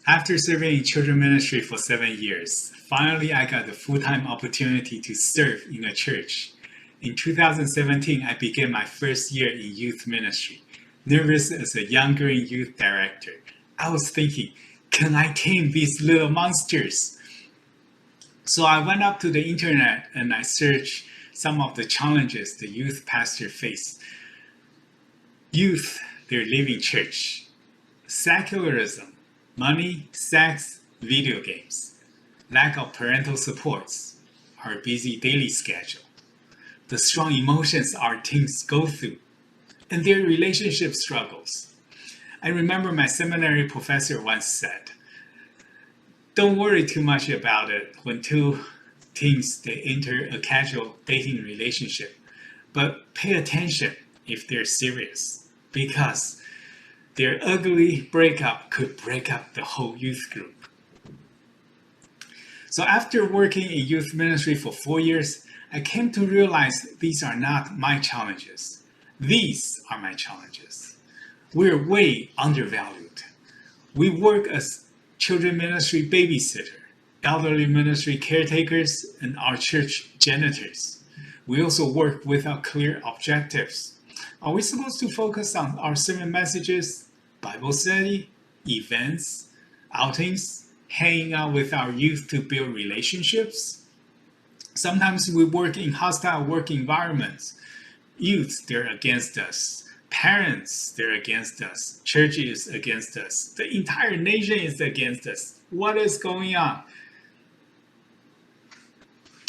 After serving in children ministry for 7 years, finally I got the full-time opportunity to serve in a church. In 2017, I began my first year in youth ministry. Nervous as a young green youth director, I was thinking, can I tame these little monsters? So I went up to the internet and I searched some of the challenges the youth pastor face. Youth, they're leaving church. Secularism, money, sex, video games, lack of parental supports, our busy daily schedule, the strong emotions our teens go through, and their relationship struggles. I remember my seminary professor once said, don't worry too much about it when two teens they enter a casual dating relationship, but pay attention if they're serious, because their ugly breakup could break up the whole youth group. So after working in youth ministry for 4 years, I came to realize these are not my challenges. These are my challenges. We're way undervalued. We work as children ministry babysitter, elderly ministry caretakers, and our church janitors. We also work without clear objectives. Are we supposed to focus on our sermon messages, Bible study, events, outings, hanging out with our youth to build relationships? Sometimes we work in hostile work environments. Youth, they're against us. Parents, they're against us. Church is against us. The entire nation is against us. What is going on?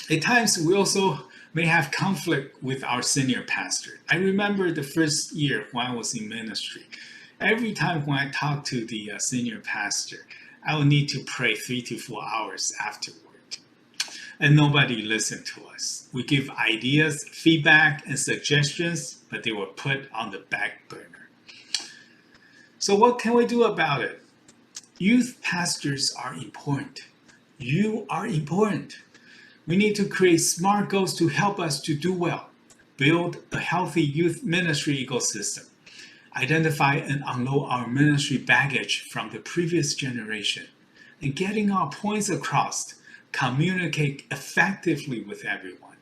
At times, we also may have conflict with our senior pastor. I remember the first year when I was in ministry. Every time when I talked to the senior pastor, I would need to pray 3 to 4 hours afterward. And nobody listened to us. We give ideas, feedback, and suggestions, but they were put on the back burner. So what can we do about it? Youth pastors are important. You are important. We need to create smart goals to help us to do well, build a healthy youth ministry ecosystem, identify and unload our ministry baggage from the previous generation, and getting our points across, communicate effectively with everyone.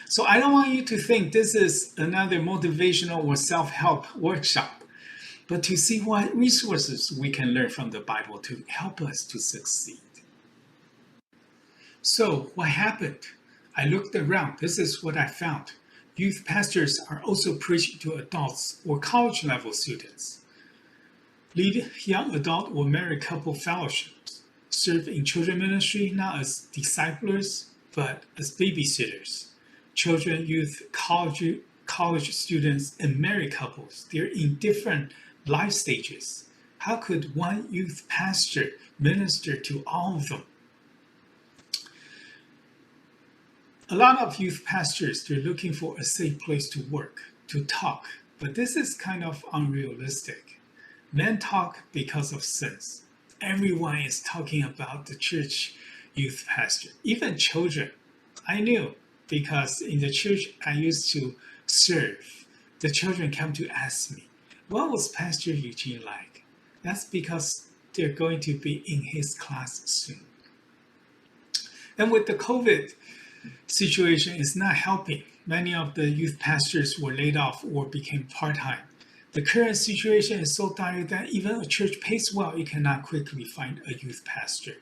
So I don't want you to think this is another motivational or self-help workshop, but to see what resources we can learn from the Bible to help us to succeed. So what happened? I looked around. This is what I found. Youth pastors are also preaching to adults or college level students. Lead young adult or married couple fellowships. Serve in children ministry not as disciplers, but as babysitters. Children, youth, college students, and married couples, they're in different life stages. How could one youth pastor minister to all of them? A lot of youth pastors, they're looking for a safe place to work, to talk, but this is kind of unrealistic. Men talk because of sins. Everyone is talking about the church youth pastor, even children. I knew because in the church I used to serve, the children come to ask me, what was Pastor Eugene like? That's because they're going to be in his class soon. And with the COVID situation is not helping. Many of the youth pastors were laid off or became part-time. The current situation is so dire that even a church pays well, it cannot quickly find a youth pastor.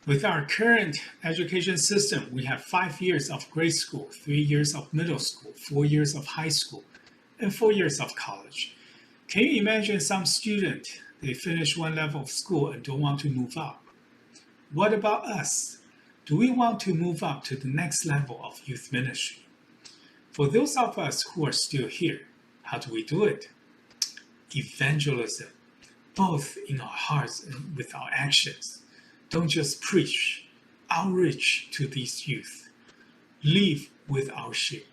With our current education system, we have 5 years of grade school, 3 years of middle school, 4 years of high school, and 4 years of college. Can you imagine some student, they finish one level of school and don't want to move up? What about us? Do we want to move up to the next level of youth ministry? For those of us who are still here, how do we do it? Evangelism, both in our hearts and with our actions. Don't just preach, outreach to these youth. Live with our sheep.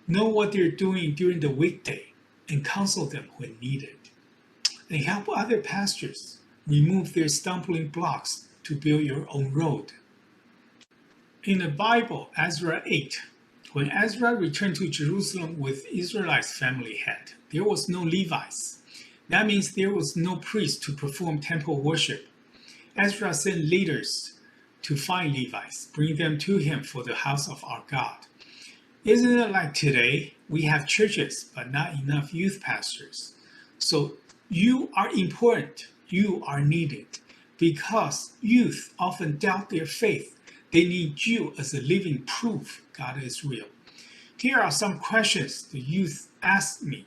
Know what they're doing during the weekday and counsel them when needed. And help other pastors remove their stumbling blocks to build your own road. In the Bible, Ezra 8, when Ezra returned to Jerusalem with Israel's family head, there was no Levites. That means there was no priest to perform temple worship. Ezra sent leaders to find Levites, bring them to him for the house of our God. Isn't it like today? We have churches, but not enough youth pastors. So you are important. You are needed. Because youth often doubt their faith, they need you as a living proof God is real. Here are some questions the youth asked me.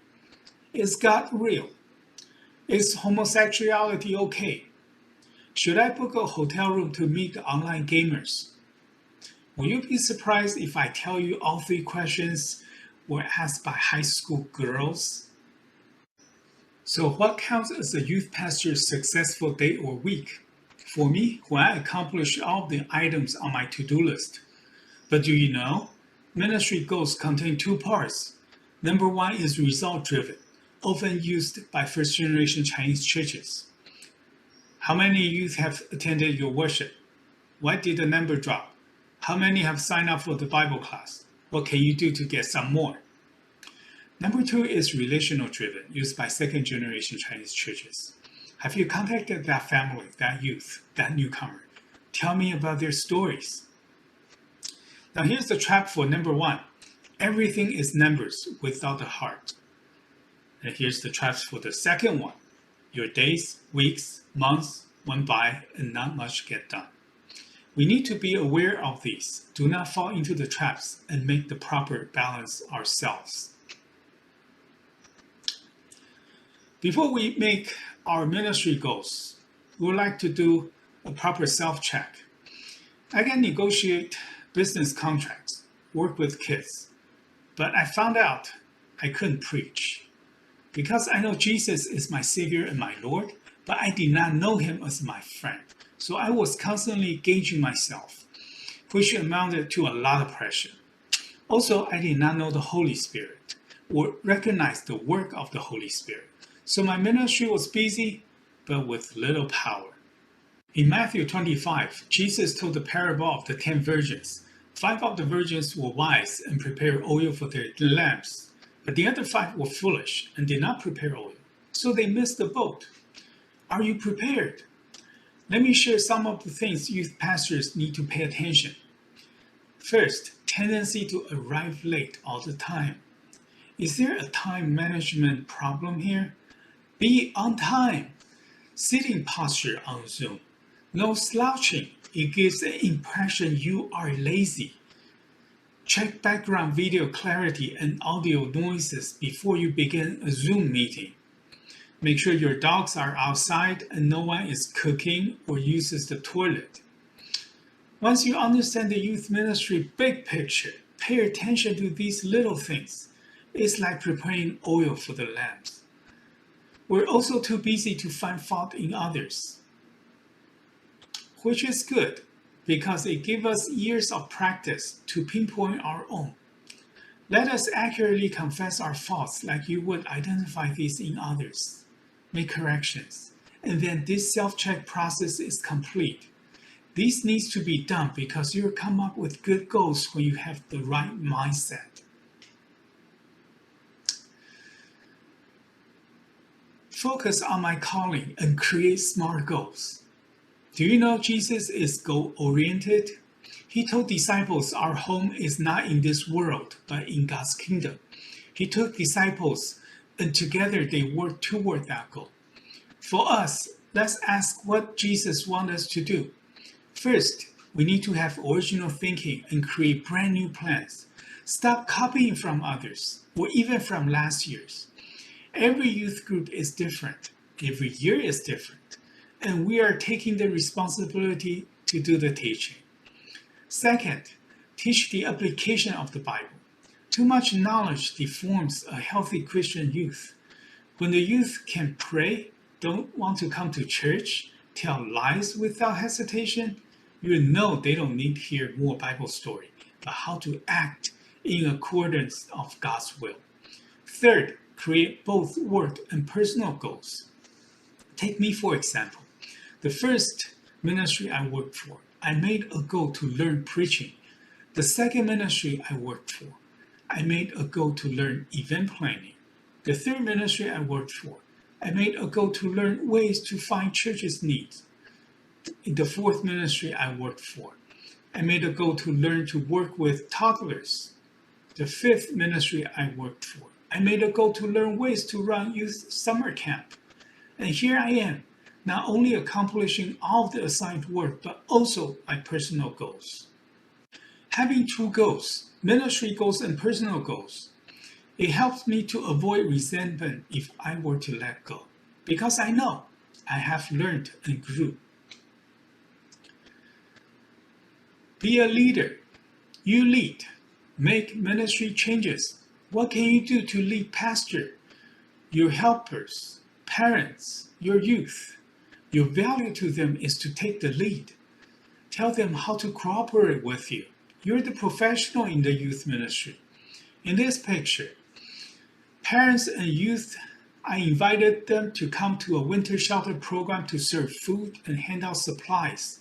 Is God real? Is homosexuality okay? Should I book a hotel room to meet online gamers? Will you be surprised if I tell you all three questions were asked by high school girls? So what counts as a youth pastor's successful day or week? For me, when I accomplish all the items on my to-do list. But do you know? Ministry goals contain two parts. Number one is result-driven, often used by first-generation Chinese churches. How many youth have attended your worship? Why did the number drop? How many have signed up for the Bible class? What can you do to get some more? Number two is relational driven, used by second generation Chinese churches. Have you contacted that family, that youth, that newcomer? Tell me about their stories. Now here's the trap for number one. Everything is numbers without the heart. And here's the traps for the second one. Your days, weeks, months went by and not much get done. We need to be aware of these. Do not fall into the traps and make the proper balance ourselves. Before we make our ministry goals, we would like to do a proper self-check. I can negotiate business contracts, work with kids, but I found out I couldn't preach. Because I know Jesus is my Savior and my Lord, but I did not know him as my friend. So I was constantly gauging myself, which amounted to a lot of pressure. Also, I did not know the Holy Spirit or recognize the work of the Holy Spirit. So my ministry was busy, but with little power. In Matthew 25, Jesus told the parable of the 10 virgins. 5 of the virgins were wise and prepared oil for their lamps, but the other 5 were foolish and did not prepare oil, so they missed the boat. Are you prepared? Let me share some of the things youth pastors need to pay attention. First, tendency to arrive late all the time. Is there a time management problem here? Be on time. Sitting posture on Zoom. No slouching. It gives the impression you are lazy. Check background video clarity and audio noises before you begin a Zoom meeting. Make sure your dogs are outside and no one is cooking or uses the toilet. Once you understand the youth ministry big picture, pay attention to these little things. It's like preparing oil for the lamps. We're also too busy to find fault in others, which is good because it gives us years of practice to pinpoint our own. Let us accurately confess our faults like you would identify these in others. Make corrections, and then this self-check process is complete. This needs to be done because you'll come up with good goals when you have the right mindset. Focus on my calling and create smart goals. Do you know Jesus is goal-oriented? He told disciples our home is not in this world, but in God's kingdom. He took disciples and together they work toward that goal. For us, let's ask what Jesus wants us to do. First, we need to have original thinking and create brand new plans. Stop copying from others, or even from last year's. Every youth group is different. Every year is different. And we are taking the responsibility to do the teaching. Second, teach the application of the Bible. Too much knowledge deforms a healthy Christian youth. When the youth can pray, don't want to come to church, tell lies without hesitation, you know they don't need to hear more Bible story, but how to act in accordance of God's will. Third, create both work and personal goals. Take me for example. The first ministry I worked for, I made a goal to learn preaching. The second ministry I worked for, I made a goal to learn event planning. The third ministry I worked for, I made a goal to learn ways to find churches' needs. In the fourth ministry I worked for, I made a goal to learn to work with toddlers. The fifth ministry I worked for, I made a goal to learn ways to run youth summer camp. And here I am, not only accomplishing all the assigned work, but also my personal goals. Having two goals, ministry goals and personal goals, it helps me to avoid resentment if I were to let go, because I know I have learned and grew. Be a leader. You lead. Make ministry changes. What can you do to lead pastor, your helpers, parents, your youth? Your value to them is to take the lead. Tell them how to cooperate with you. You're the professional in the youth ministry. In this picture, parents and youth, I invited them to come to a winter shelter program to serve food and hand out supplies.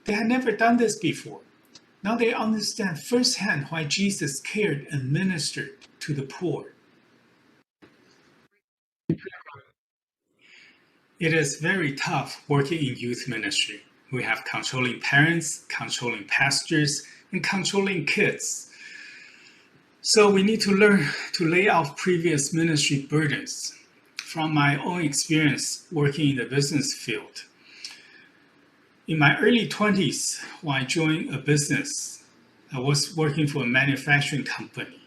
They had never done this before. Now they understand firsthand why Jesus cared and ministered to the poor. It is very tough working in youth ministry. We have controlling parents, controlling pastors, and controlling kids. So we need to learn to lay off previous ministry burdens. From my own experience working in the business field, in my early 20s, when I joined a business, I was working for a manufacturing company.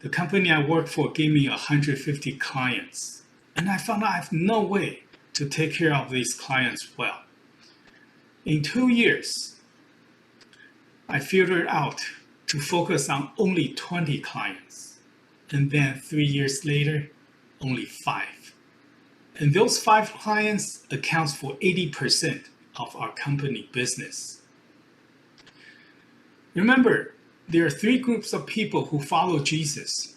The company I worked for gave me 150 clients, and I found out I have no way to take care of these clients well. In 2 years, I filtered out to focus on only 20 clients, and then 3 years later, only 5. And those 5 clients accounts for 80% of our company business. Remember, there are 3 groups of people who follow Jesus: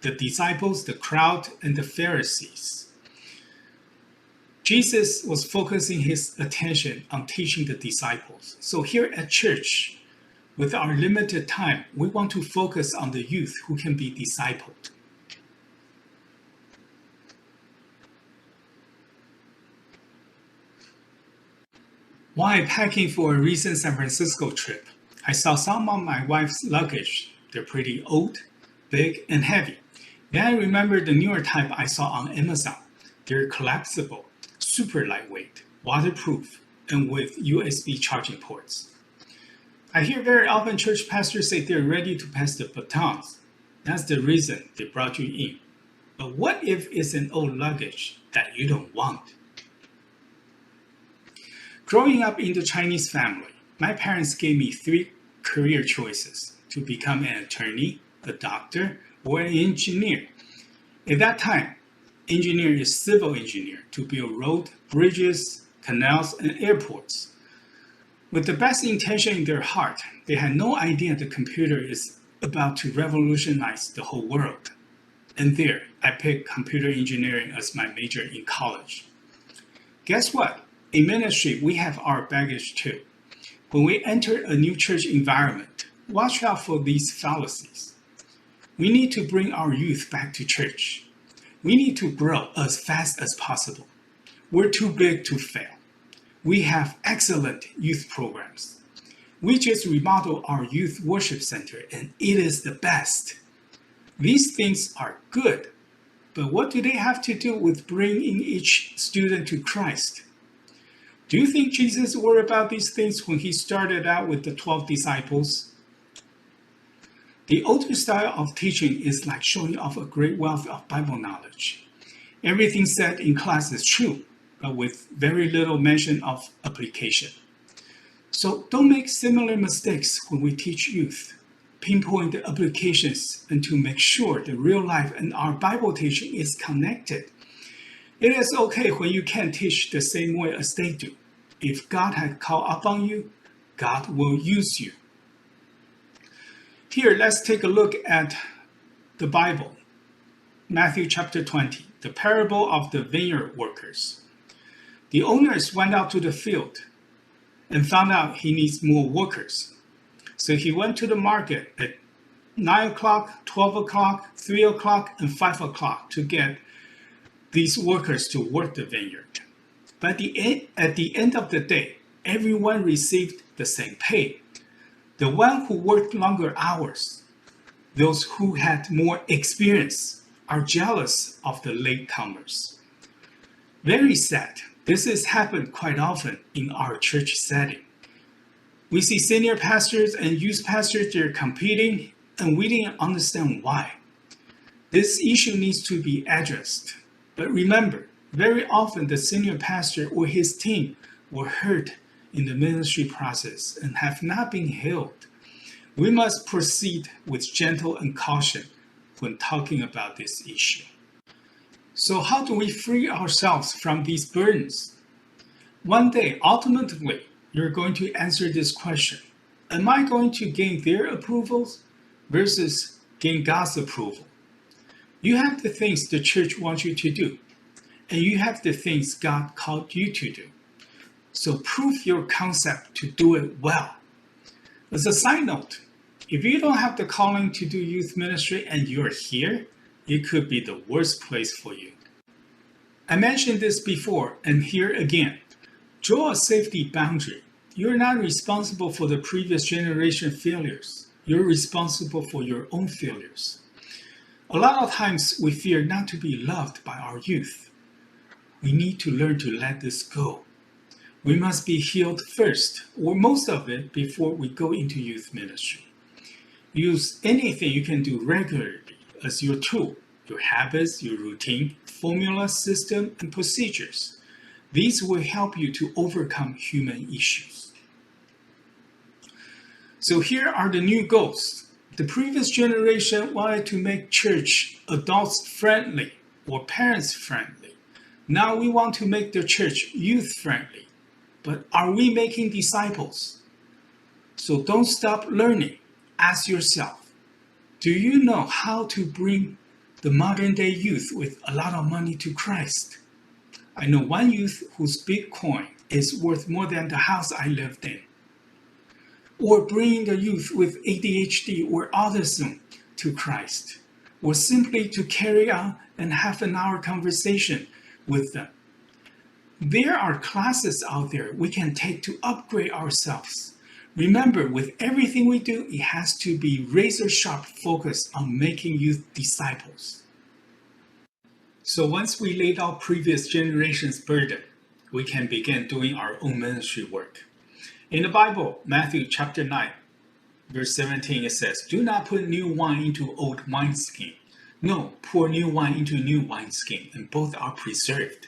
the disciples, the crowd, and the Pharisees. Jesus was focusing his attention on teaching the disciples. So here at church, with our limited time, we want to focus on the youth who can be discipled. While packing for a recent San Francisco trip, I saw some of my wife's luggage. They're pretty old, big, and heavy. Then I remembered the newer type I saw on Amazon. They're collapsible, super lightweight, waterproof, and with USB charging ports. I hear very often church pastors say they're ready to pass the batons. That's the reason they brought you in. But what if it's an old luggage that you don't want? Growing up in the Chinese family, my parents gave me 3 career choices: to become an attorney, a doctor, or an engineer. At that time, engineer is civil engineer to build roads, bridges, canals, and airports. With the best intention in their heart, they had no idea the computer is about to revolutionize the whole world. And there, I picked computer engineering as my major in college. Guess what? In ministry, we have our baggage too. When we enter a new church environment, watch out for these fallacies. We need to bring our youth back to church. We need to grow as fast as possible. We're too big to fail. We have excellent youth programs. We just remodeled our youth worship center and it is the best. These things are good, but what do they have to do with bringing each student to Christ? Do you think Jesus worried about these things when he started out with the 12 disciples? The older style of teaching is like showing off a great wealth of Bible knowledge. Everything said in class is true, but with very little mention of application. So don't make similar mistakes when we teach youth. Pinpoint the applications and to make sure the real life and our Bible teaching is connected. It is okay when you can't teach the same way as they do. If God had called upon you, God will use you. Here, let's take a look at the Bible. Matthew chapter 20, the parable of the vineyard workers. The owners went out to the field and found out he needs more workers. So he went to the market at 9 o'clock, 12 o'clock, 3 o'clock, and 5 o'clock to get these workers to work the vineyard. But at the end of the day, everyone received the same pay. The one who worked longer hours, those who had more experience, are jealous of the latecomers. Very sad. This has happened quite often in our church setting. We see senior pastors and youth pastors, they're competing, and we didn't understand why. This issue needs to be addressed. But remember, very often the senior pastor or his team were hurt in the ministry process and have not been healed. We must proceed with gentle and caution when talking about this issue. So how do we free ourselves from these burdens? One day, ultimately, you're going to answer this question. Am I going to gain their approvals versus gain God's approval? You have the things the church wants you to do, and you have the things God called you to do. So prove your concept to do it well. As a side note, if you don't have the calling to do youth ministry and you're here, it could be the worst place for you. I mentioned this before, and here again. Draw a safety boundary. You're not responsible for the previous generation failures. You're responsible for your own failures. A lot of times we fear not to be loved by our youth. We need to learn to let this go. We must be healed first, or most of it, before we go into youth ministry. Use anything you can do regularly as your tool, your habits, your routine, formula, system, and procedures. These will help you to overcome human issues. So here are the new goals. The previous generation wanted to make church adults friendly or parents friendly. Now we want to make the church youth friendly. But are we making disciples? So don't stop learning. Ask yourself, do you know how to bring the modern day youth with a lot of money to Christ? I know one youth whose Bitcoin is worth more than the house I lived in. Or bringing the youth with ADHD or autism to Christ. Or simply to carry on and have an hour conversation with them. There are classes out there we can take to upgrade ourselves. Remember, with everything we do, it has to be razor-sharp focus on making youth disciples. So once we laid out previous generation's burden, we can begin doing our own ministry work. In the Bible, Matthew chapter 9, verse 17, it says, "Do not put new wine into old wineskin. No, pour new wine into new wineskin, and both are preserved."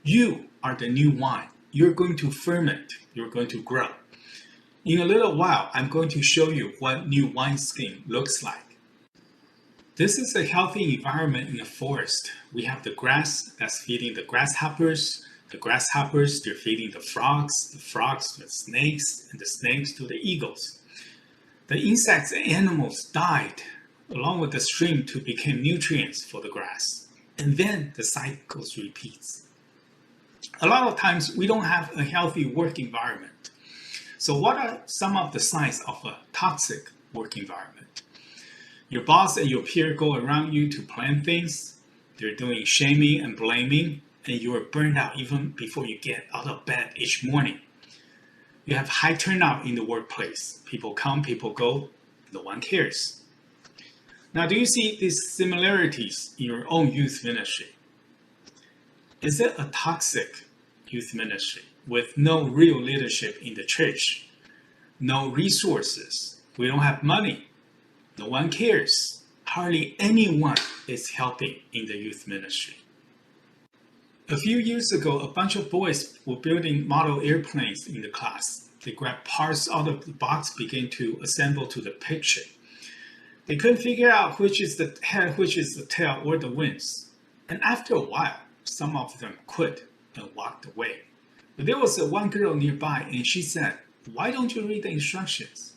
You are the new wine. You're going to ferment. You're going to grow. In a little while, I'm going to show you what new wineskin looks like. This is a healthy environment in a forest. We have the grass that's feeding the grasshoppers. The grasshoppers, they're feeding the frogs to the snakes, and the snakes to the eagles. The insects and animals died along with the stream to become nutrients for the grass. And then the cycle repeats. A lot of times we don't have a healthy work environment. So what are some of the signs of a toxic work environment? Your boss and your peer go around you to plan things. They're doing shaming and blaming, and you are burned out even before you get out of bed each morning. You have high turnout in the workplace. People come, people go, no one cares. Now, do you see these similarities in your own youth ministry? Is it a toxic youth ministry with no real leadership in the church? No resources. We don't have money. No one cares. Hardly anyone is helping in the youth ministry. A few years ago, a bunch of boys were building model airplanes in the class. They grabbed parts out of the box, began to assemble to the picture. They couldn't figure out which is the head, which is the tail, or the wings. And after a while, some of them quit and walked away. But there was one girl nearby, and she said, "Why don't you read the instructions?"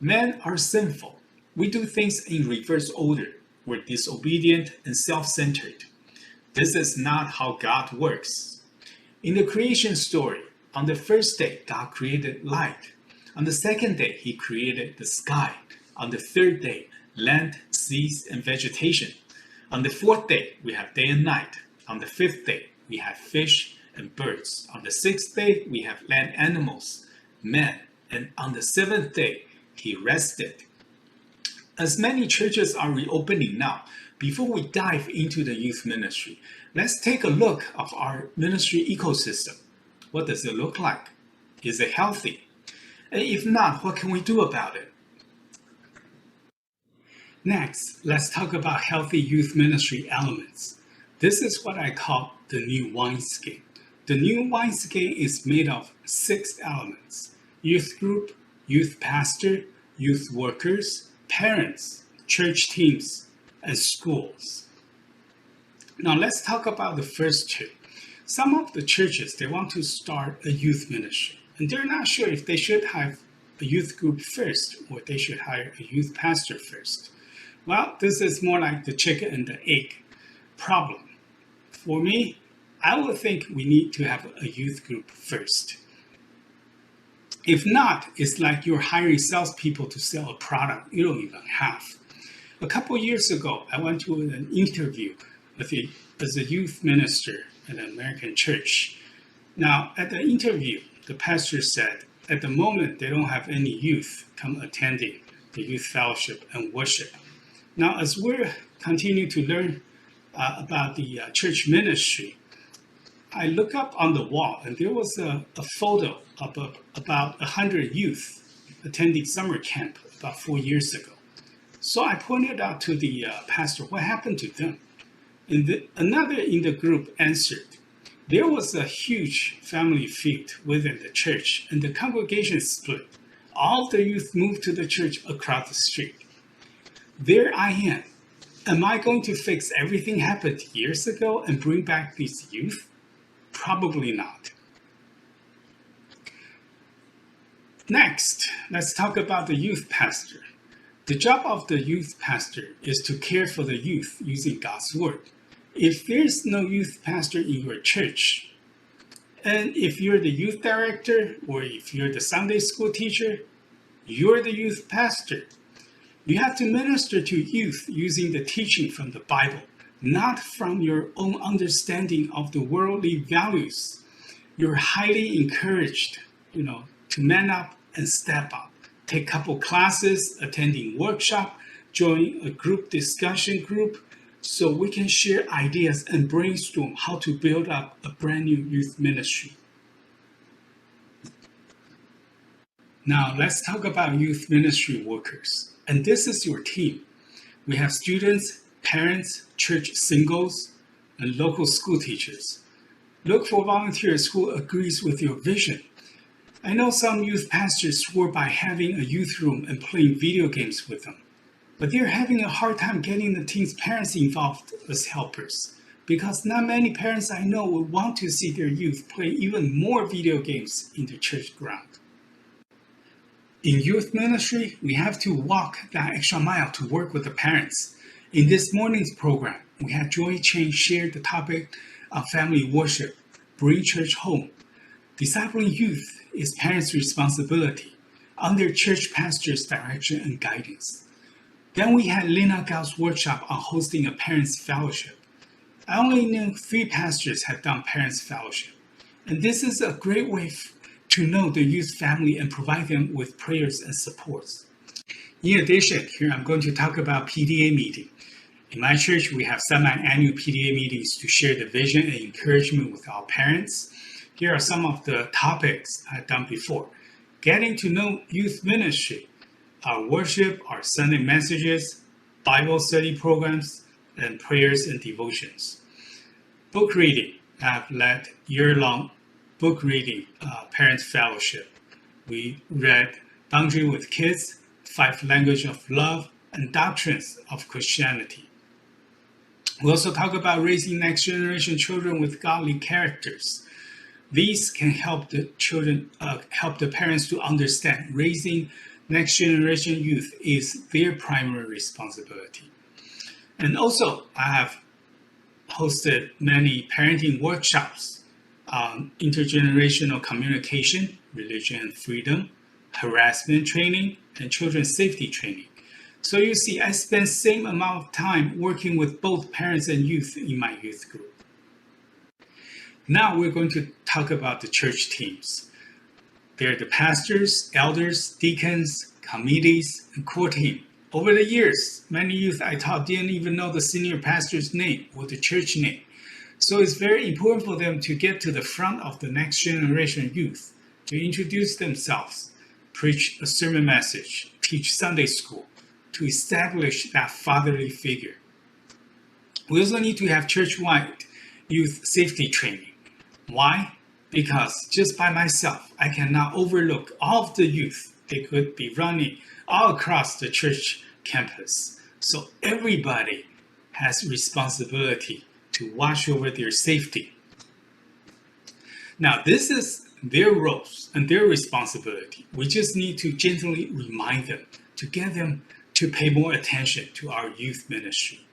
Men are sinful. We do things in reverse order. We're disobedient and self-centered. This is not how God works. In the creation story, on the first day, God created light. On the second day, He created the sky. On the third day, land, seas, and vegetation. On the fourth day, we have day and night. On the fifth day, we have fish and birds. On the sixth day, we have land animals, men. And on the seventh day, he rested. As many churches are reopening now, before we dive into the youth ministry, let's take a look at our ministry ecosystem. What does it look like? Is it healthy? And if not, what can we do about it? Next, let's talk about healthy youth ministry elements. This is what I call the new wineskin. The new wineskin is made of 6 elements: youth group, youth pastor, youth workers, parents, church teams, and schools. Now let's talk about the first 2. Some of the churches, they want to start a youth ministry, and they're not sure if they should have a youth group first or they should hire a youth pastor first. Well, this is more like the chicken and the egg problem. For me, I would think we need to have a youth group first. If not, it's like you're hiring salespeople to sell a product you don't even have. A couple years ago, I went to an interview as a youth minister at an American church. Now, at the interview, the pastor said, at the moment, they don't have any youth come attending the youth fellowship and worship. Now, as we're continuing to learn about the church ministry, I look up on the wall, and there was a photo of about 100 youth attending summer camp about 4 years ago. So I pointed out to the pastor, what happened to them? And another in the group answered, there was a huge family feud within the church, and the congregation split. All the youth moved to the church across the street. There I am. Am I going to fix everything happened years ago and bring back these youth? Probably not. Next, let's talk about the youth pastor. The job of the youth pastor is to care for the youth using God's word. If there's no youth pastor in your church, and if you're the youth director or if you're the Sunday school teacher, you're the youth pastor. You have to minister to youth using the teaching from the Bible, not from your own understanding of the worldly values. You're highly encouraged, to man up and step up. Take a couple classes, attending workshop, join a group discussion group, so we can share ideas and brainstorm how to build up a brand new youth ministry. Now let's talk about youth ministry workers. And this is your team. We have students, parents, church singles, and local school teachers. Look for volunteers who agrees with your vision. I know some youth pastors swore by having a youth room and playing video games with them, but they're having a hard time getting the team's parents involved as helpers, because not many parents I know would want to see their youth play even more video games in the church ground. In youth ministry, we have to walk that extra mile to work with the parents. In this morning's program, we had Joy Chen share the topic of family worship, bring church home. Discipling youth is parents' responsibility under church pastor's direction and guidance. Then we had Lena Gao's workshop on hosting a parents' fellowship. I only knew 3 pastors had done parents' fellowship, and this is a great way to know the youth family and provide them with prayers and supports. In addition, here I'm going to talk about PDA meeting. In my church, we have semi-annual PDA meetings to share the vision and encouragement with our parents. Here are some of the topics I've done before. Getting to know youth ministry, our worship, our Sunday messages, Bible study programs, and prayers and devotions. Book reading. I've led year-long book reading parents fellowship. We read Boundary with Kids, 5 Languages of Love, and Doctrines of Christianity. We also talk about raising next generation children with godly characters. These can help the children, help the parents to understand raising next generation youth is their primary responsibility. And also, I have hosted many parenting workshops on intergenerational communication, religion and freedom, harassment training, and children's safety training. So you see, I spend same amount of time working with both parents and youth in my youth group. Now we're going to talk about the church teams. They're the pastors, elders, deacons, committees, and core team. Over the years, many youth I taught didn't even know the senior pastor's name or the church name. So it's very important for them to get to the front of the next generation youth, to introduce themselves, preach a sermon message, teach Sunday school, to establish that fatherly figure. We also need to have church-wide youth safety training. Why? Because just by myself, I cannot overlook all of the youth. They could be running all across the church campus. So everybody has responsibility to watch over their safety. Now, this is their roles and their responsibility. We just need to gently remind them to get them to pay more attention to our youth ministry.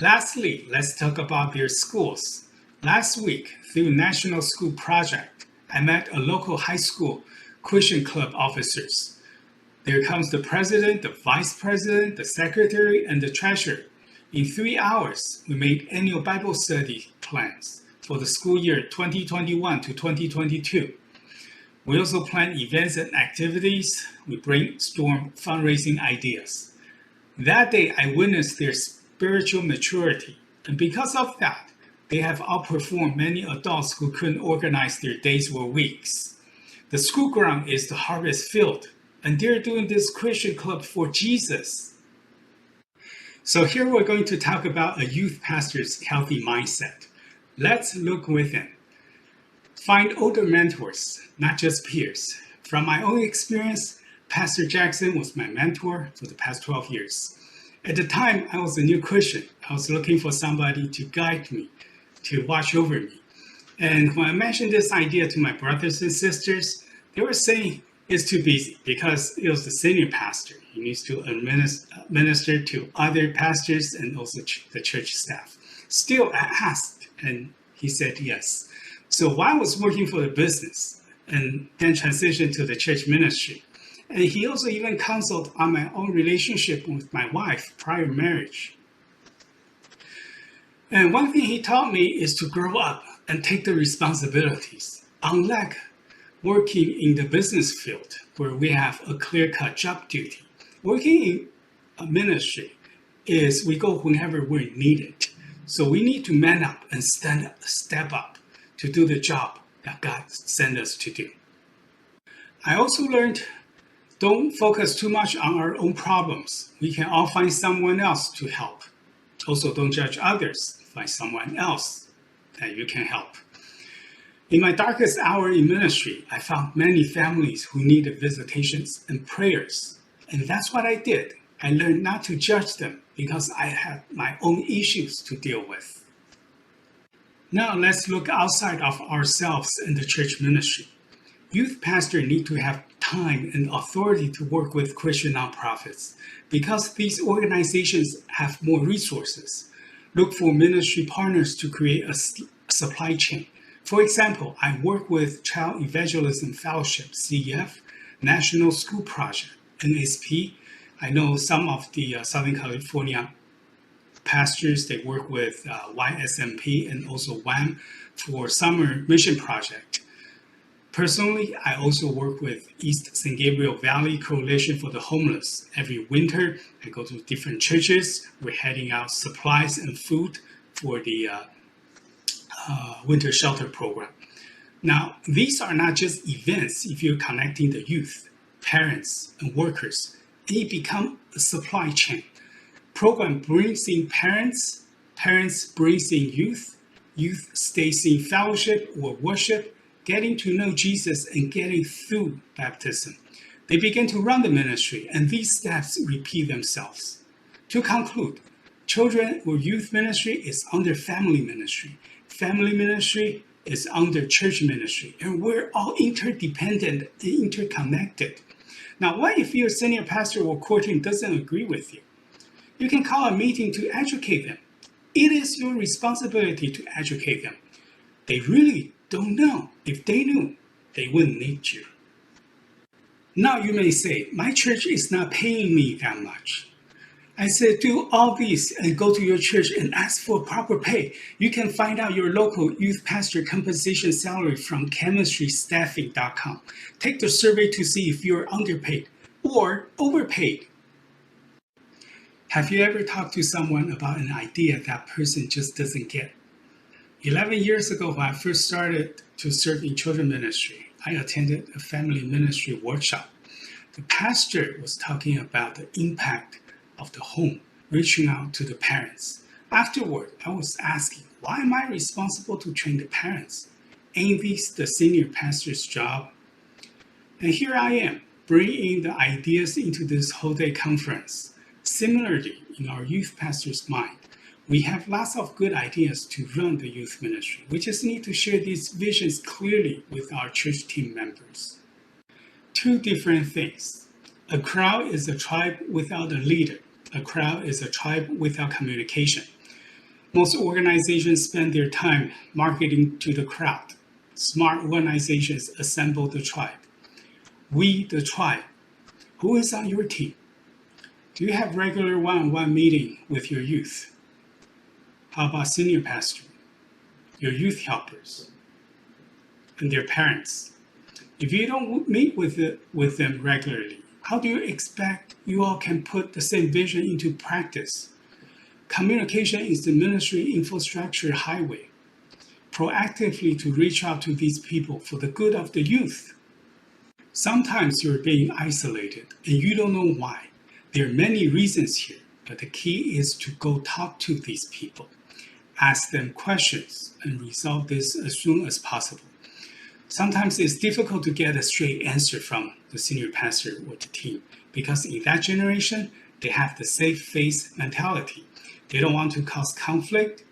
Lastly, let's talk about their schools. Last week, through National School Project, I met a local high school Christian club officers. There comes the president, the vice president, the secretary, and the treasurer. In 3 hours, we made annual Bible study plans for the school year 2021 to 2022. We also plan events and activities. We brainstorm fundraising ideas. That day, I witnessed their spiritual maturity, and because of that, they have outperformed many adults who couldn't organize their days or weeks. The school ground is the harvest field, and they're doing this Christian club for Jesus. So here we're going to talk about a youth pastor's healthy mindset. Let's look within. Find older mentors, not just peers. From my own experience, Pastor Jackson was my mentor for the past 12 years. At the time, I was a new Christian. I was looking for somebody to guide me, to watch over me. And when I mentioned this idea to my brothers and sisters, they were saying it's too busy because it was the senior pastor. He needs to minister to other pastors and also the church staff. Still, I asked, and he said yes. So while I was working for the business and then transitioned to the church ministry, and he also even counseled on my own relationship with my wife prior marriage. And one thing he taught me is to grow up and take the responsibilities. Unlike working in the business field where we have a clear-cut job duty, working in a ministry is we go whenever we're needed. So we need to man up and step up to do the job that God sent us to do. I also learned don't focus too much on our own problems. We can all find someone else to help. Also, don't judge others. Find someone else that you can help. In my darkest hour in ministry, I found many families who needed visitations and prayers. And that's what I did. I learned not to judge them because I had my own issues to deal with. Now let's look outside of ourselves in the church ministry. Youth pastors need to have time and authority to work with Christian nonprofits because these organizations have more resources. Look for ministry partners to create a supply chain. For example, I work with Child Evangelism Fellowship, CEF, National School Project, NSP. I know some of the Southern California pastors, they work with YSMP and also WAM for Summer Mission Project. Personally, I also work with East San Gabriel Valley Coalition for the Homeless. Every winter, I go to different churches. We're handing out supplies and food for the winter shelter program. Now, these are not just events if you're connecting the youth, parents, and workers. They become a supply chain. Program brings in parents, parents brings in youth, youth stays in fellowship or worship, getting to know Jesus and getting through baptism. They begin to run the ministry, and these steps repeat themselves. To conclude, children or youth ministry is under family ministry. Family ministry is under church ministry, and we're all interdependent and interconnected. Now, what if your senior pastor or core team doesn't agree with you? You can call a meeting to educate them. It is your responsibility to educate them. They really don't know. If they knew, they wouldn't need you. Now you may say, my church is not paying me that much. I said, do all these and go to your church and ask for proper pay. You can find out your local youth pastor compensation salary from chemistrystaffing.com. Take the survey to see if you're underpaid or overpaid. Have you ever talked to someone about an idea that person just doesn't get? 11 years ago, when I first started to serve in children's ministry, I attended a family ministry workshop. The pastor was talking about the impact of the home, reaching out to the parents. Afterward, I was asking, why am I responsible to train the parents? Ain't this the senior pastor's job? And here I am, bringing the ideas into this whole day conference. Similarly, in our youth pastor's mind, we have lots of good ideas to run the youth ministry. We just need to share these visions clearly with our church team members. Two different things. A crowd is a tribe without a leader. A crowd is a tribe without communication. Most organizations spend their time marketing to the crowd. Smart organizations assemble the tribe. We, the tribe. Who is on your team? Do you have regular one-on-one meeting with your youth? How about senior pastor, your youth helpers, and their parents? If you don't meet with them regularly, how do you expect you all can put the same vision into practice? Communication is the ministry infrastructure highway. Proactively to reach out to these people for the good of the youth. Sometimes you're being isolated and you don't know why. There are many reasons here, but the key is to go talk to these people. Ask them questions and resolve this as soon as possible. Sometimes it's difficult to get a straight answer from the senior pastor or the team because in that generation, they have the safe face mentality. They don't want to cause conflict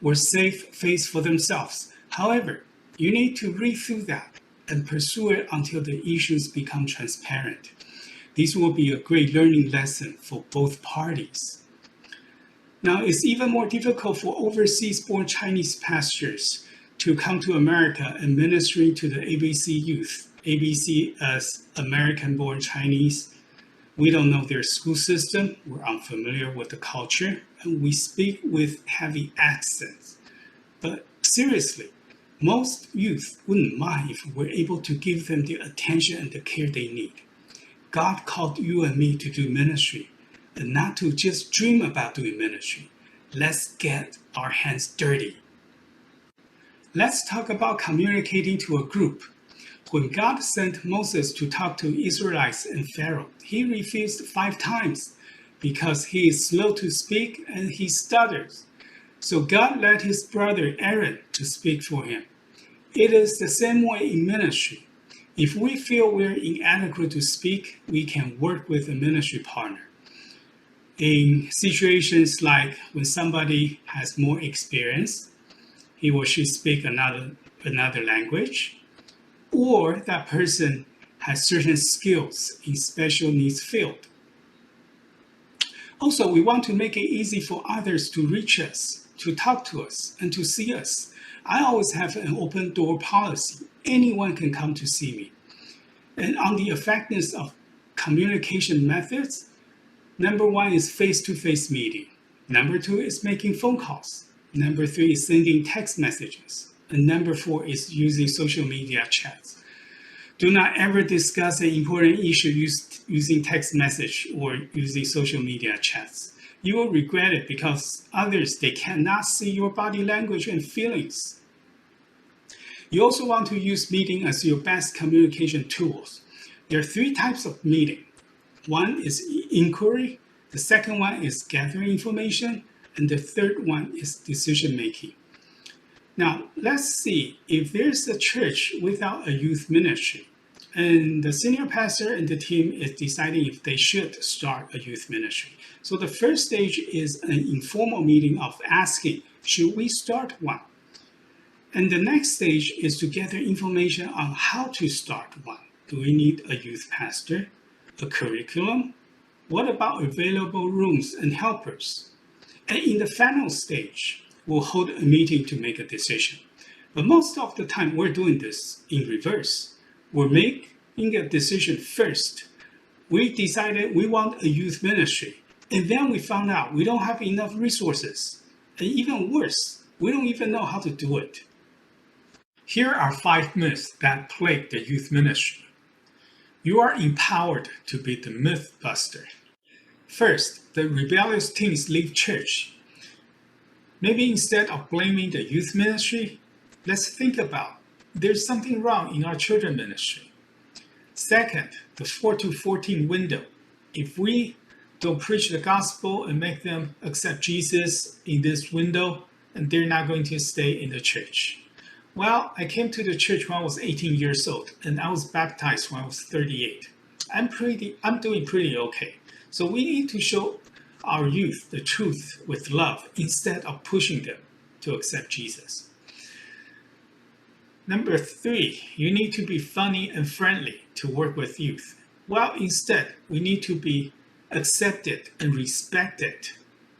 or save face for themselves. However, you need to read through that and pursue it until the issues become transparent. This will be a great learning lesson for both parties. Now, it's even more difficult for overseas-born Chinese pastors to come to America and ministering to the ABC youth. ABC as American-born Chinese. We don't know their school system, we're unfamiliar with the culture, and we speak with heavy accents. But seriously, most youth wouldn't mind if we're able to give them the attention and the care they need. God called you and me to do ministry, and not to just dream about doing ministry. Let's get our hands dirty. Let's talk about communicating to a group. When God sent Moses to talk to Israelites and Pharaoh, he refused 5 times because he is slow to speak and he stutters. So God led his brother Aaron to speak for him. It is the same way in ministry. If we feel we're inadequate to speak, we can work with a ministry partner. In situations like when somebody has more experience, he or she speak another language, or that person has certain skills in special needs field. Also, we want to make it easy for others to reach us, to talk to us, and to see us. I always have an open door policy. Anyone can come to see me. And on the effectiveness of communication methods, number 1 is face-to-face meeting. Number 2 is making phone calls. Number 3 is sending text messages. And number 4 is using social media chats. Do not ever discuss an important issue using text message or using social media chats. You will regret it because others, they cannot see your body language and feelings. You also want to use meeting as your best communication tools. There are 3 types of meeting. One is inquiry, the second one is gathering information, and the third one is decision making. Now, let's see if there's a church without a youth ministry, and the senior pastor and the team is deciding if they should start a youth ministry. So the first stage is an informal meeting of asking, should we start one? And the next stage is to gather information on how to start one. Do we need a youth pastor? A curriculum? What about available rooms and helpers? And in the final stage, we'll hold a meeting to make a decision. But most of the time, we're doing this in reverse. We'll make making a decision first. We decided we want a youth ministry, and then we found out we don't have enough resources. And even worse, we don't even know how to do it. Here are 5 myths that plague the youth ministry. You are empowered to be the myth buster. First, the rebellious teens leave church. Maybe instead of blaming the youth ministry, let's think about there's something wrong in our children ministry. Second, the 4 to 14 window. If we don't preach the gospel and make them accept Jesus in this window, and they're not going to stay in the church. Well, I came to the church when I was 18 years old, and I was baptized when I was 38. I'm doing pretty okay. So we need to show our youth the truth with love instead of pushing them to accept Jesus. Number 3, you need to be funny and friendly to work with youth. Well, instead, we need to be accepted and respected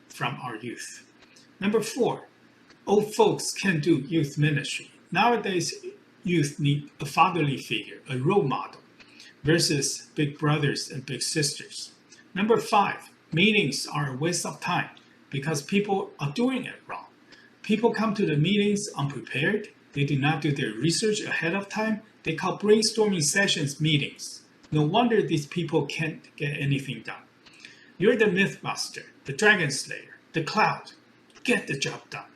from our youth. Number 4, old folks can do youth ministry. Nowadays, youth need a fatherly figure, a role model, versus big brothers and big sisters. Number 5, meetings are a waste of time because people are doing it wrong. People come to the meetings unprepared. They do not do their research ahead of time. They call brainstorming sessions meetings. No wonder these people can't get anything done. You're the Mythbuster, the Dragon Slayer, the Cloud. Get the job done.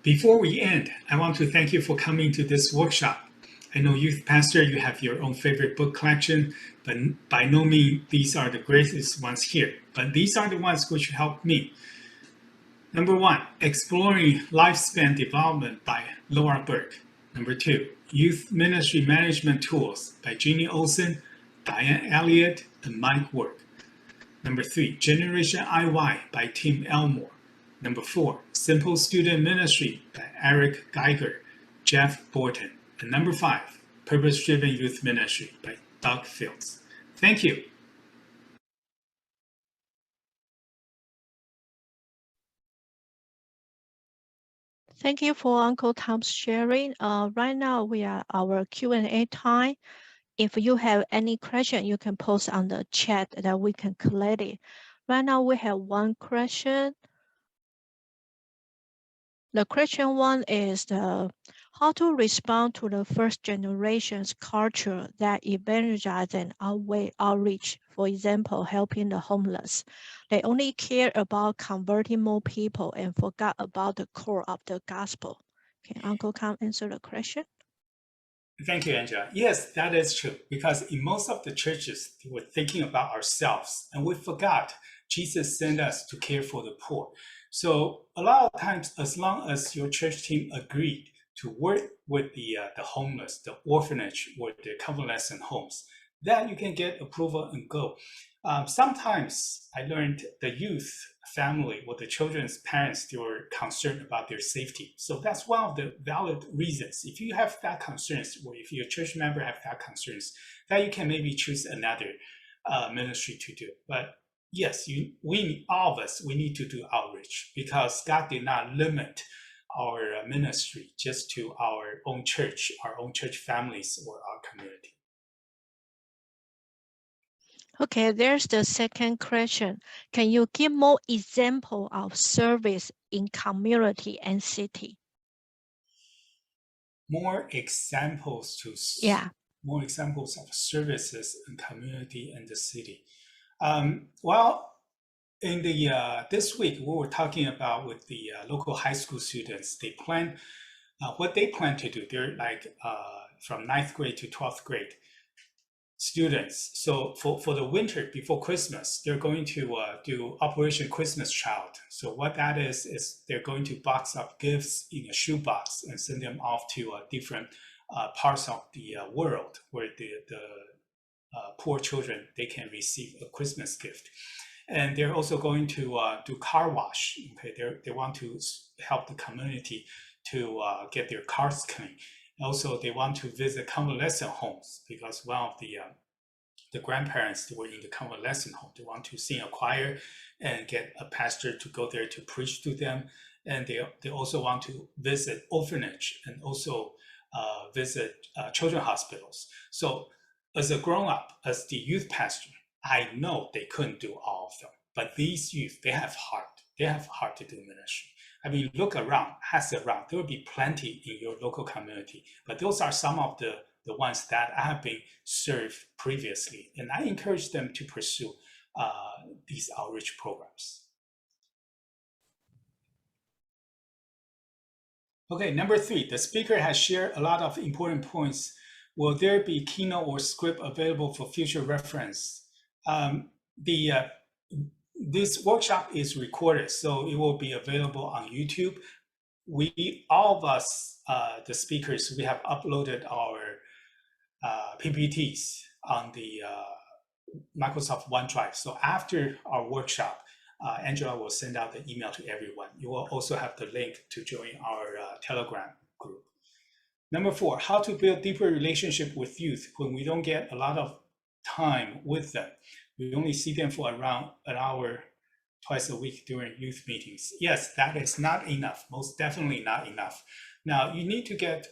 Before we end, I want to thank you for coming to this workshop. I know youth pastor, you have your own favorite book collection, but by no means these are the greatest ones here. But these are the ones which helped me. Number 1, Exploring Lifespan Development by Laura Burke. Number 2, Youth Ministry Management Tools by Jeannie Olson, Diane Elliott, and Mike Work. Number 3, Generation IY by Tim Elmore. Number 4, Simple Student Ministry by Eric Geiger, Jeff Borton. And number 5, Purpose-Driven Youth Ministry by Doug Fields. Thank you. Thank you for Uncle Tom's sharing. Right now we are our Q&A time. If you have any question, you can post on the chat that we can collect it. Right now we have one question. The question one is how to respond to the first generation's culture that evangelize and outreach, for example, helping the homeless. They only care about converting more people and forgot about the core of the gospel. Can Uncle Tom answer the question? Thank you, Angela. Yes, that is true. Because in most of the churches, we're thinking about ourselves and we forgot Jesus sent us to care for the poor. So a lot of times, as long as your church team agreed to work with the homeless, the orphanage, or the convalescent homes, then you can get approval and go. Sometimes I learned the youth family or the children's parents, they were concerned about their safety. So that's one of the valid reasons. If you have that concerns, or if your church member have that concerns, then you can maybe choose another ministry to do. But yes, all of us, we need to do outreach because God did not limit our ministry just to our own church families, or our community. Okay, there's the second question. Can you give more example of service in community and city? More examples of services in community and the city. Well, in the this week we were talking about with the local high school students. They plan what they plan to do. They're like from 9th grade to 12th grade students. So for the winter before Christmas, they're going to do Operation Christmas Child. So what that is they're going to box up gifts in a shoebox and send them off to different parts of the world where the poor children, they can receive a Christmas gift. And they're also going to do car wash. Okay, they want to help the community to get their cars clean. Also, they want to visit convalescent homes because one of the grandparents were in the convalescent home. They want to sing a choir and get a pastor to go there to preach to them. And they also want to visit orphanage and also visit children's hospitals. So as a grown-up, as the youth pastor, I know they couldn't do all of them. But these youth, they have heart. They have heart to do ministry. I mean, look around, ask around. There will be plenty in your local community. But those are some of the ones that have been served previously. And I encourage them to pursue these outreach programs. Okay, number 3, the speaker has shared a lot of important points. Will there be keynote or script available for future reference? This workshop is recorded, so it will be available on YouTube. All of us, the speakers, we have uploaded our PPTs on the Microsoft OneDrive. So after our workshop, Angela will send out the email to everyone. You will also have the link to join our Telegram group. Number 4, how to build deeper relationship with youth when we don't get a lot of time with them. We only see them for around an hour twice a week during youth meetings. Yes, that is not enough, most definitely not enough. Now, you need to get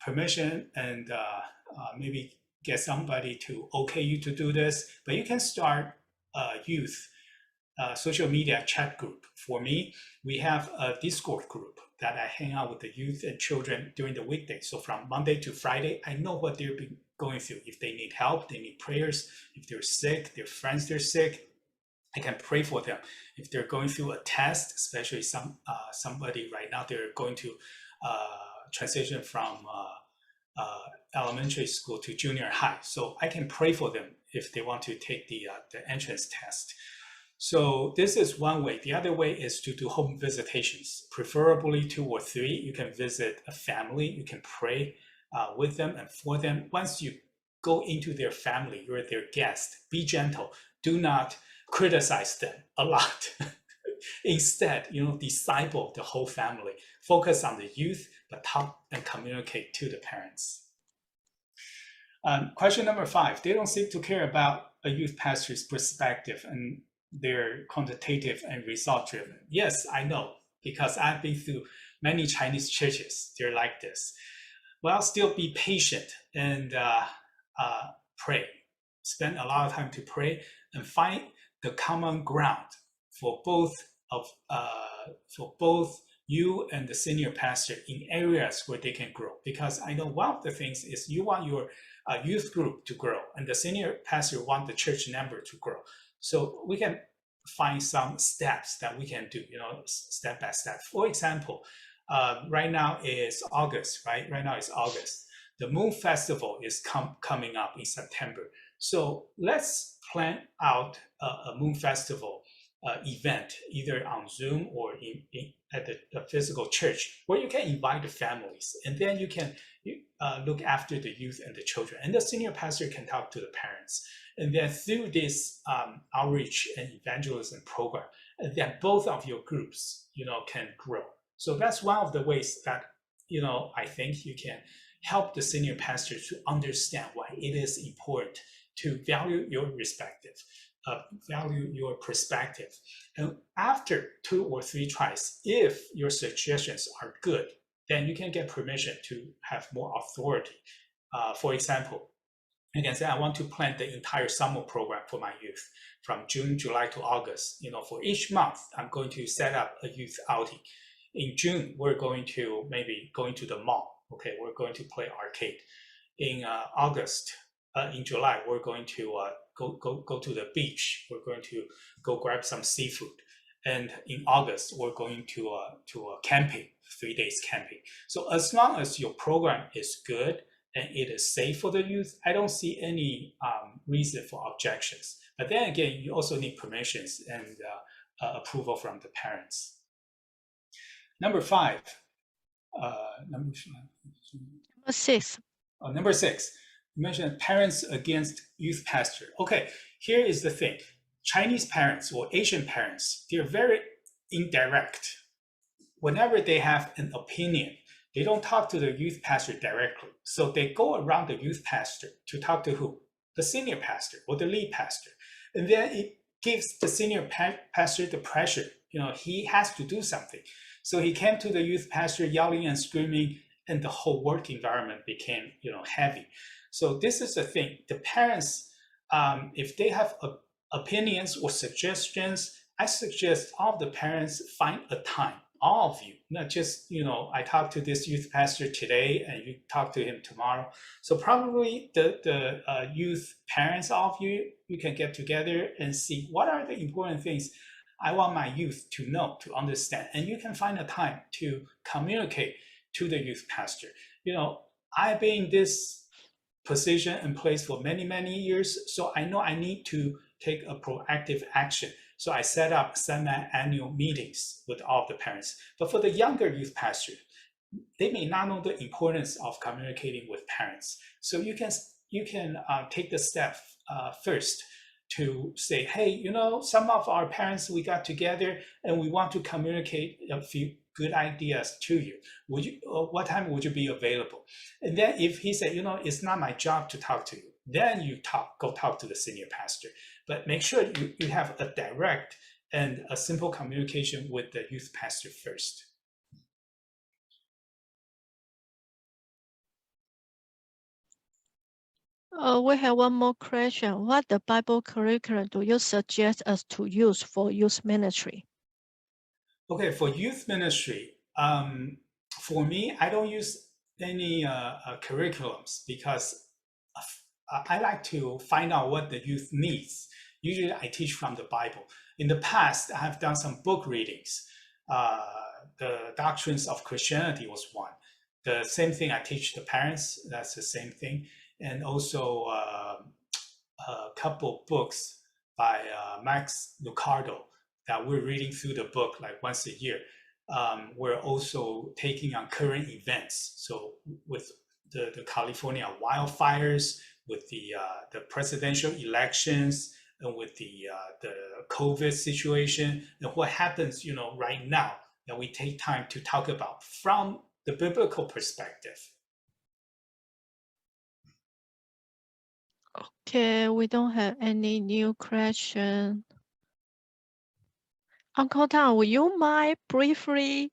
permission and maybe get somebody to okay you to do this, but you can start a youth social media chat group. For me, we have a Discord group that I hang out with the youth and children during the weekday. So from Monday to Friday, I know what they're going through. If they need help, they need prayers. If they're sick, their friends they're sick, I can pray for them. If they're going through a test, especially somebody right now, they're going to transition from elementary school to junior high. So I can pray for them if they want to take the entrance test. So this is one way. The other way is to do home visitations, preferably 2 or 3. You can visit a family. You can pray with them and for them. Once you go into their family, you're their guest. Be gentle. Do not criticize them a lot. Instead, disciple the whole family. Focus on the youth, but talk and communicate to the parents. Question number 5. They don't seem to care about a youth pastor's perspective, and they're quantitative and result driven. Yes, I know, because I've been through many Chinese churches. They're like this. Well, still be patient and pray. Spend a lot of time to pray and find the common ground for both you and the senior pastor in areas where they can grow. Because I know one of the things is you want your youth group to grow, and the senior pastor want the church member to grow. So we can find some steps that we can do, step by step. For example, right now is August, right? Right now is August. The Moon Festival is coming up in September. So let's plan out a Moon Festival event, either on Zoom or at the physical church, where you can invite the families, and then you can look after the youth and the children, and the senior pastor can talk to the parents. And then through this outreach and evangelism program, and then both of your groups, can grow. So that's one of the ways that, I think you can help the senior pastor to understand why it is important to value your perspective. And after 2 or 3 tries, if your suggestions are good, then you can get permission to have more authority. For example, you can say, I want to plan the entire summer program for my youth from June, July to August. For each month, I'm going to set up a youth outing. In June, we're going to maybe going to the mall. Okay, we're going to play arcade. In August, in July, we're going to go to the beach. We're going to go grab some seafood. And in August, we're going to camping, 3 days camping. So as long as your program is good and it is safe for the youth, I don't see any reason for objections. But then again, you also need permissions and approval from the parents. Number 5. Number 6. Number 6. You mentioned parents against youth pastor. Okay, here is the thing. Chinese parents or Asian parents, they're very indirect. Whenever they have an opinion, they don't talk to the youth pastor directly. So they go around the youth pastor to talk to who? The senior pastor or the lead pastor. And then it gives the senior pastor the pressure. He has to do something. So he came to the youth pastor yelling and screaming, and the whole work environment became heavy. So this is the thing. The parents, if they have opinions or suggestions, I suggest all the parents find a time, all of you, not just I talked to this youth pastor today and you talk to him tomorrow. So probably the youth parents, all of you can get together and see what are the important things I want my youth to know, to understand, and you can find a time to communicate to the youth pastor. I've been in this position and place for many, many years, so I know I need to take a proactive action. So I set up semi-annual meetings with all of the parents. But for the younger youth pastor, they may not know the importance of communicating with parents. So you can take the step first to say, hey, some of our parents, we got together and we want to communicate a few good ideas to you. What time would you be available? And then if he said, it's not my job to talk to you, then you go talk to the senior pastor. But make sure you have a direct and a simple communication with the youth pastor first. We have one more question. What the Bible curriculum do you suggest us to use for youth ministry? Okay, for youth ministry, for me, I don't use any curriculums because I like to find out what the youth needs. Usually I teach from the Bible. In the past, I have done some book readings. The Doctrines of Christianity was one. The same thing I teach the parents, that's the same thing. And also a couple books by Max Lucado that we're reading through the book like once a year. We're also taking on current events. So with the California wildfires, with the presidential elections, and with the COVID situation, and what happens, right now, that we take time to talk about from the biblical perspective. Okay, we don't have any new question. Uncle Tom, would you mind briefly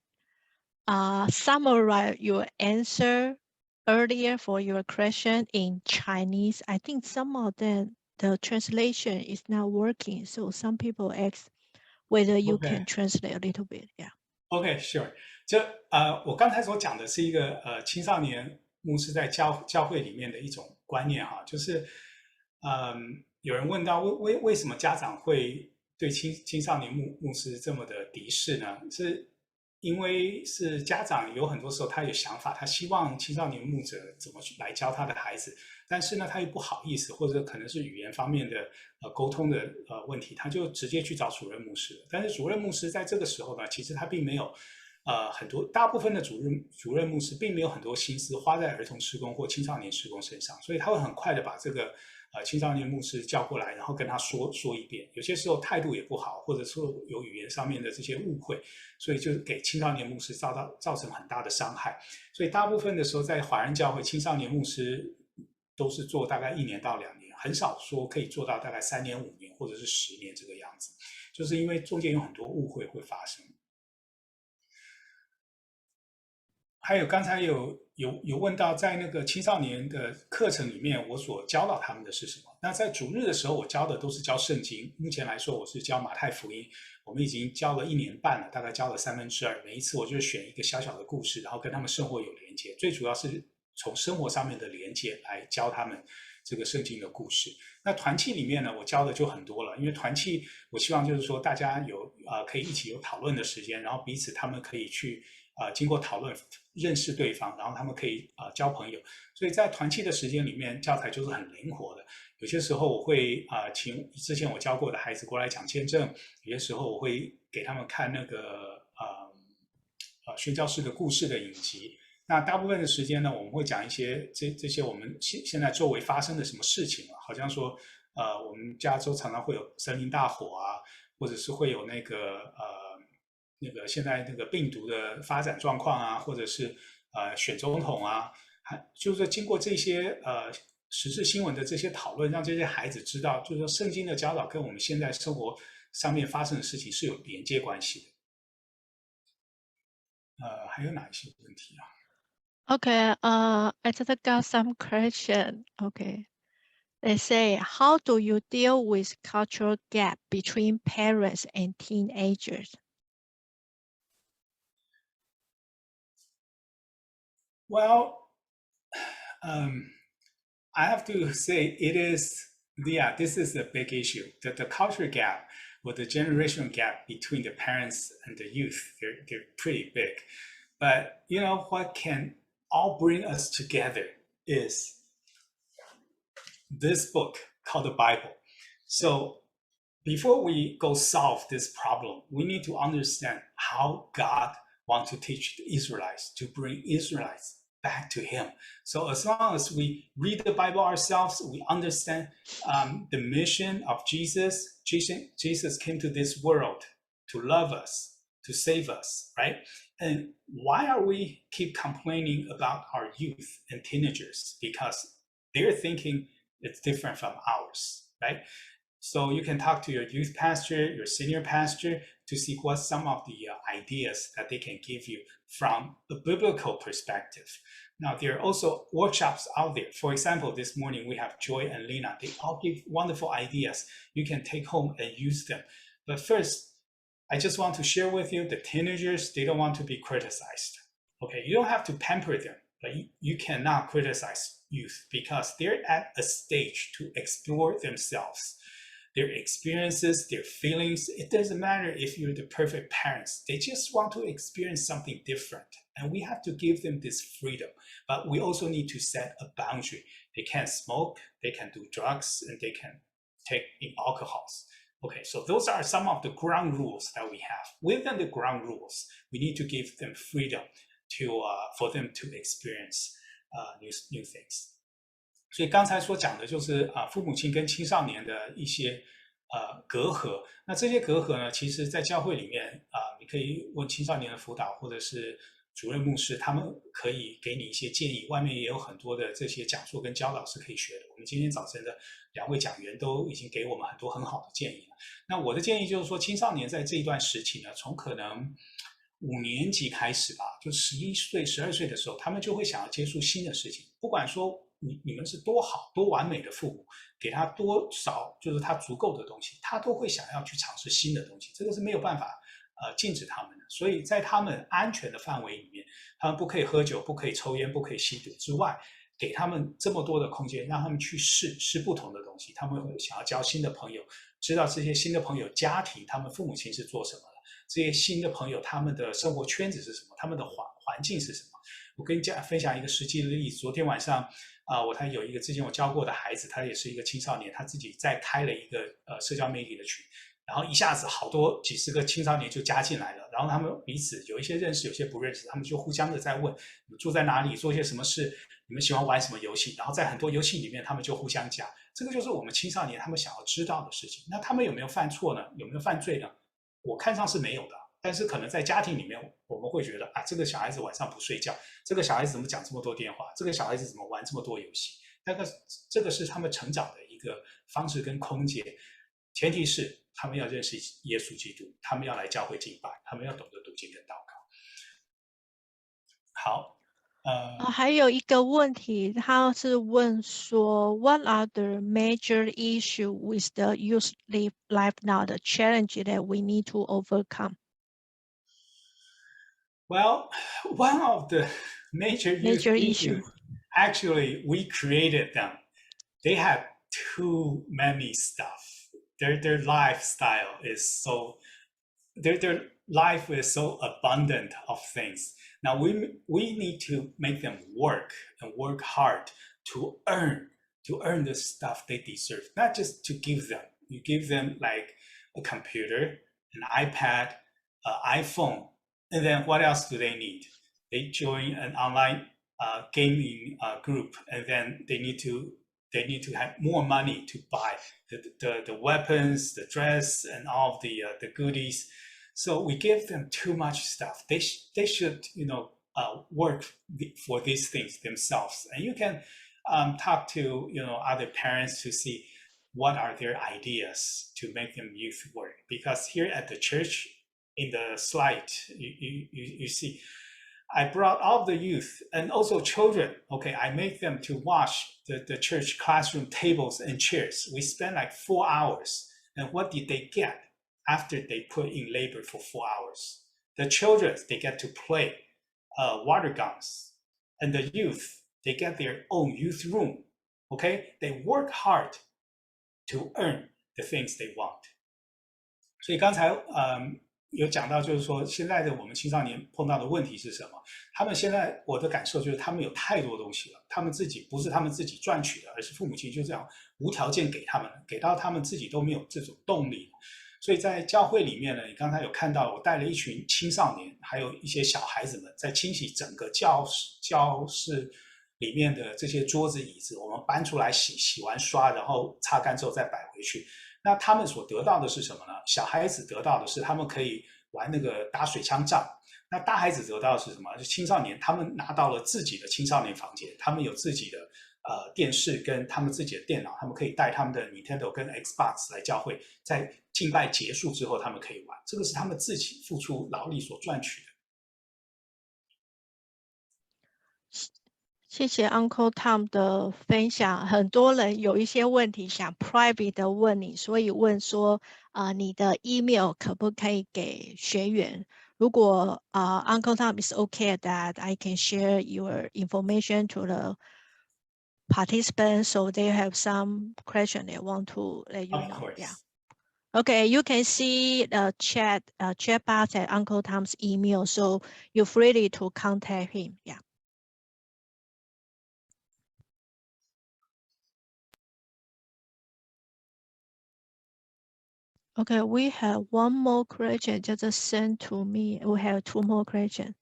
summarize your answer earlier for your question in Chinese? I think some of them, the translation is not working. So some people ask whether you can translate a little bit. Yeah. Okay, sure. 我刚才所讲的是一个青少年牧师在教会里面的一种观念哈，就是有人问到为什么家长会对青少年牧师这么的敌视呢？是因为是家长有很多时候他有想法，他希望青少年牧者怎么去来教他的孩子，但是呢他又不好意思，或者可能是语言方面的沟通的问题，他就直接去找主任牧师。但是主任牧师在这个时候呢，其实他并没有大部分的主任牧师并没有很多心思花在儿童事工或青少年事工身上，所以他会很快的把这个青少年牧师叫过来，然后跟他说一遍。有些时候态度也不好，或者说有语言上面的这些误会，所以就给青少年牧师造成很大的伤害。所以大部分的时候在华人教会，青少年牧师都是做大概1年到2年，很少说可以做到大概3年、5年或者是10年这个样子，就是因为中间有很多误会会发生。还有刚才有问到，在那个青少年的课程里面，我所教导他们的是什么？那在主日的时候，我教的都是教圣经。目前来说，我是教马太福音，我们已经教了1年半了，大概教了2/3。每一次我就选一个小小的故事，然后跟他们生活有连接。最主要是从生活上面的连接来教他们这个圣经的故事。那团契里面呢，我教的就很多了，因为团契我希望就是说大家有可以一起有讨论的时间，然后彼此他们可以去经过讨论认识对方，然后他们可以交朋友。所以在团契的时间里面，教材就是很灵活的。有些时候我会请之前我教过的孩子过来讲见证，有些时候我会给他们看那个宣教士的故事的影集。那大部分的时间呢，我们会讲一些这些我们现在周围发生的什么事情好像说我们加州常常会有森林大火啊，或者是会有那个现在那个病毒的发展状况啊，或者是选总统啊，就是经过这些时事新闻的这些讨论，让这些孩子知道，就是说圣经的教导跟我们现在生活上面发生的事情是有连接关系的。还有哪一些问题啊？ Okay, I just got some question. Okay. They say, how do you deal with cultural gap between parents and teenagers? Well, I have to say this is a big issue. The culture gap or the generational gap between the parents and the youth, they're pretty big. But you know what can all bring us together is this book called the Bible. So before we go solve this problem, we need to understand how God wants to teach the Israelites to bring Israelites back to Him. So as long as we read the Bible ourselves, we understand the mission of Jesus. Jesus came to this world to love us, to save us, right? And why are we keep complaining about our youth and teenagers? Because their thinking is different from ours, right? So you can talk to your youth pastor, your senior pastor to see what some of the ideas that they can give you from a biblical perspective. Now, there are also workshops out there. For example, this morning we have Joy and Lena. They all give wonderful ideas. You can take home and use them. But first, I just want to share with you the teenagers, they don't want to be criticized. Okay, you don't have to pamper them, but you cannot criticize youth because they're at a stage to explore themselves, their experiences, their feelings. It doesn't matter if you're the perfect parents. They just want to experience something different. And we have to give them this freedom. But we also need to set a boundary. They can't smoke, they can do drugs, and they can take in alcohols. Okay, so those are some of the ground rules that we have. Within the ground rules, we need to give them freedom for them to experience new things. 所以刚才所讲的就是父母亲跟青少年的一些隔阂。那这些隔阂呢，其实在教会里面你可以问青少年的辅导或者是主任牧师，他们可以给你一些建议。外面也有很多的这些讲座跟教导是可以学的。我们今天早晨的2位讲员都已经给我们很多很好的建议了。那我的建议就是说，青少年在这一段时期呢，从可能5年级开始吧，就11岁、12岁的时候，他们就会想要接触新的事情，不管说你们是多好多完美的父母，给他多少就是他足够的东西，他都会想要去尝试新的东西，这个是没有办法禁止他们的。所以在他们安全的范围里面，他们不可以喝酒，不可以抽烟，不可以吸毒之外，给他们这么多的空间，让他们去试不同的东西。他们会想要交新的朋友，知道这些新的朋友家庭，他们父母亲是做什么的，这些新的朋友他们的生活圈子是什么，他们的环境是什么。我跟你分享一个实际的例子。昨天晚上他有一个之前我教过的孩子，他也是一个青少年，他自己在开了一个社交媒体的群，然后一下子好多几十个青少年就加进来了，然后他们彼此有一些认识，有些不认识，他们就互相的在问你们住在哪里，做些什么事，你们喜欢玩什么游戏，然后在很多游戏里面他们就互相加。这个就是我们青少年他们想要知道的事情。那他们有没有犯错呢？有没有犯罪呢？我看上是没有的。但是可能在家庭里面，我们会觉得这个小孩子晚上不睡觉，这个小孩子怎么讲这么多电话，这个小孩子怎么玩这么多游戏？这个是他们成长的一个方式跟空间，前提是他们要认识耶稣基督，他们要来教会敬拜，他们要懂得读经跟祷告。好，还有一个问题，他是问说 ，What are the major issue with the youth life now? The challenge that we need to overcome? Well, one of the major issues, actually, we created them. They have too many stuff. Their lifestyle is so, their life is so abundant of things. Now we need to make them work and work hard to earn the stuff they deserve, not just to give them. You give them like a computer, an iPad, an iPhone, and then what else do they need? They join an online gaming group, and then they need to have more money to buy the weapons, the dress, and all of the goodies. So we give them too much stuff. They should work for these things themselves. And you can talk to other parents to see what are their ideas to make them youth work. Because here at the church, in the slide, you see, I brought all the youth and also children. Okay, I make them to wash the church classroom tables and chairs. We spent like 4 hours. And what did they get after they put in labor for 4 hours? The children, they get to play water guns. And the youth, they get their own youth room. Okay, they work hard to earn the things they want. 所以刚才有讲到，就是说现在的我们青少年碰到的问题是什么？他们现在我的感受就是他们有太多东西了，他们自己不是他们自己赚取的，而是父母亲就这样无条件给他们，给到他们自己都没有这种动力。所以在教会里面呢，你刚才有看到我带了一群青少年，还有一些小孩子们在清洗整个教室里面的这些桌子椅子，我们搬出来洗完刷，然后擦干之后再摆回去。那他们所得到的是什么呢？小孩子得到的是他们可以玩那个打水枪仗，那大孩子得到的是什么？就青少年他们拿到了自己的青少年房间，他们有自己的电视跟他们自己的电脑，他们可以带他们的 Nintendo 跟 Xbox 来教会，在敬拜结束之后他们可以玩，这个是他们自己付出劳力所赚取的。谢谢 Uncle Tom 的分享。很多人有一些问题想 private 的问你，所以问说你的 email 可不可以给学员？如果Uncle Tom is okay that I can share your information to the participants so they have some question they want to let you know. Course. Yeah. Okay, you can see the chat box at Uncle Tom's email, so you're free to contact him. Yeah. Okay, we have one more question just sent to me. We have 2 more questions.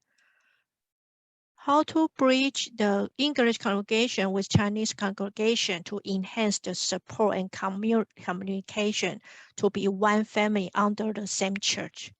How to bridge the English congregation with Chinese congregation to enhance the support and communication to be one family under the same church?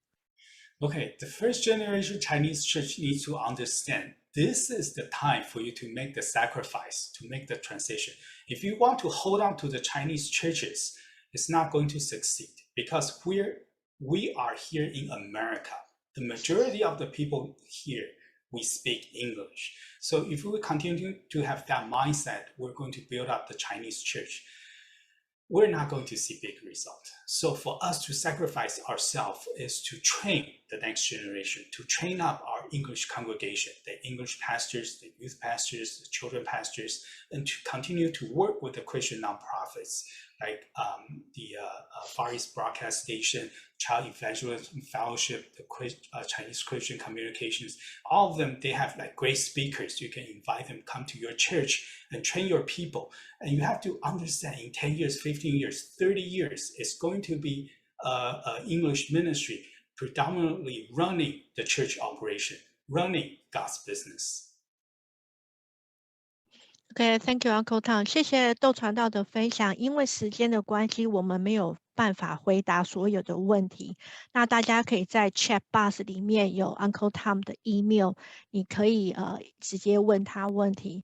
Okay, the first generation Chinese church needs to understand this is the time for you to make the sacrifice, to make the transition. If you want to hold on to the Chinese churches, it's not going to succeed because we are here in America. The majority of the people here, we speak English. So if we continue to have that mindset, we're going to build up the Chinese church. We're not going to see big results. So for us to sacrifice ourselves is to train the next generation, to train up our English congregation, the English pastors, the youth pastors, the children pastors, and to continue to work with the Christian nonprofits like the Far East Broadcast Station, Child Evangelism Fellowship, the Chinese Christian Communications. All of them, they have like great speakers. You can invite them, come to your church and train your people. And you have to understand in 10 years, 15 years, 30 years, it's going to be English ministry predominantly running the church operation, running God's business. Okay, thank you, Uncle Tom. 谢谢窦传道的分享。因为时间的关系，我们没有办法回答所有的问题。那大家可以在 chat box 里面有 Uncle Tom 的 email， 你可以直接问他问题。